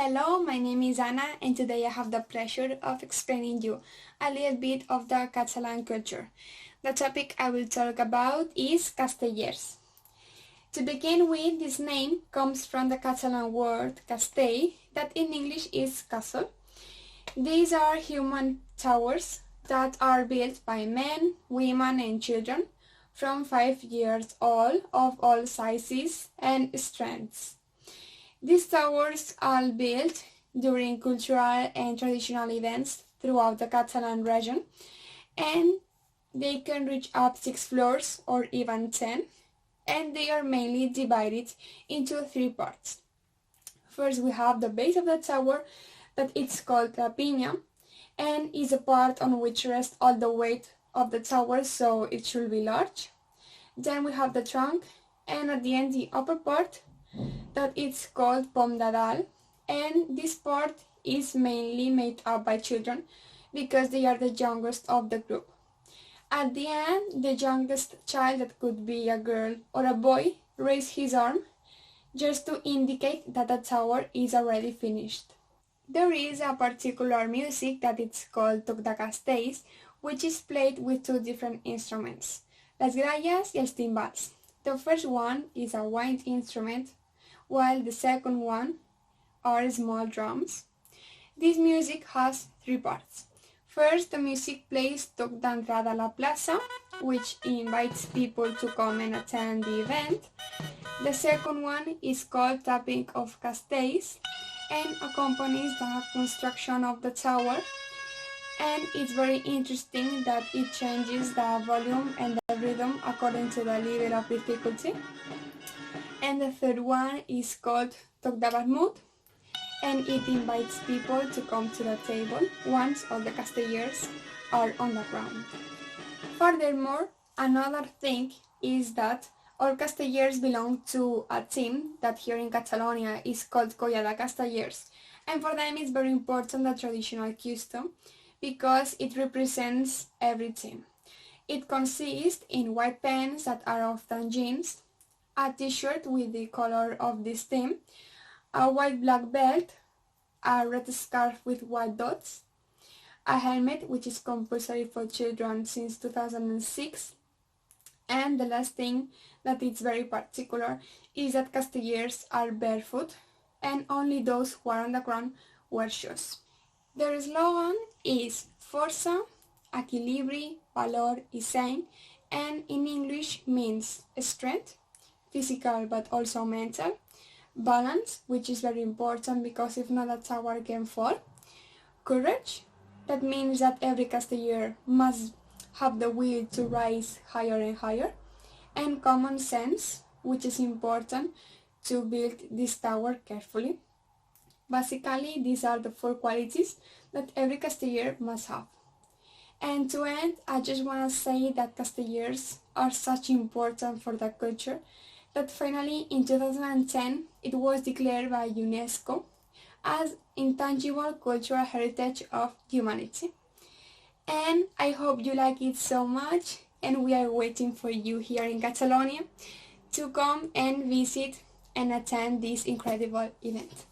Hello, my name is Anna and today I have the pleasure of explaining you a little bit of the Catalan culture. The topic I will talk about is Castellers. To begin with, this name comes from the Catalan word castell, that in English is castle. These are human towers that are built by men, women and children from 5 years old of all sizes and strengths. These towers are built during cultural and traditional events throughout the Catalan region, and they can reach up 6 floors or even 10, and they are mainly divided into 3 parts. First, we have the base of the tower, that it's called the piña, and is a part on which rests all the weight of the tower, so it should be large. Then we have the trunk, and at the end the upper part, that it's called pom de dalt, and this part is mainly made up by children because they are the youngest of the group. At the end, the youngest child, that could be a girl or a boy, raises his arm just to indicate that the tower is already finished. There is a particular music that it's called toc de castells, which is played with 2 different instruments, las grallas y els timbals. The first one is a wind instrument, while the second one are small drums. This music has 3 parts. First, the music plays Toc d'entrada a la plaça, which invites people to come and attend the event. The second one is called Tapping of Castells and accompanies the construction of the tower, and it's very interesting that it changes the volume and the rhythm according to the level of difficulty. And the third one is called Toc de Vermut, and it invites people to come to the table once all the castellers are on the ground. Furthermore, another thing is that all castellers belong to a team that here in Catalonia is called Colla de Castellers, and for them it's very important the traditional custom because it represents every team. It consists in white pants that are often jeans, a t-shirt with the color of this team, a white black belt, a red scarf with white dots, a helmet which is compulsory for children since 2006, and the last thing that is very particular is that castellers are barefoot and only those who are on the ground wear shoes. Their slogan is Força, Equilibri, Valor y Seny, and in English means strength, physical but also mental, balance, which is very important because if not, a tower can fall, courage, that means that every casteller must have the will to rise higher and higher, and common sense, which is important to build this tower carefully. Basically, these are the 4 qualities that every casteller must have. And to end, I just want to say that castellers are such important for the culture that finally in 2010 it was declared by UNESCO as intangible cultural heritage of humanity. And I hope you like it so much, and we are waiting for you here in Catalonia to come and visit and attend this incredible event.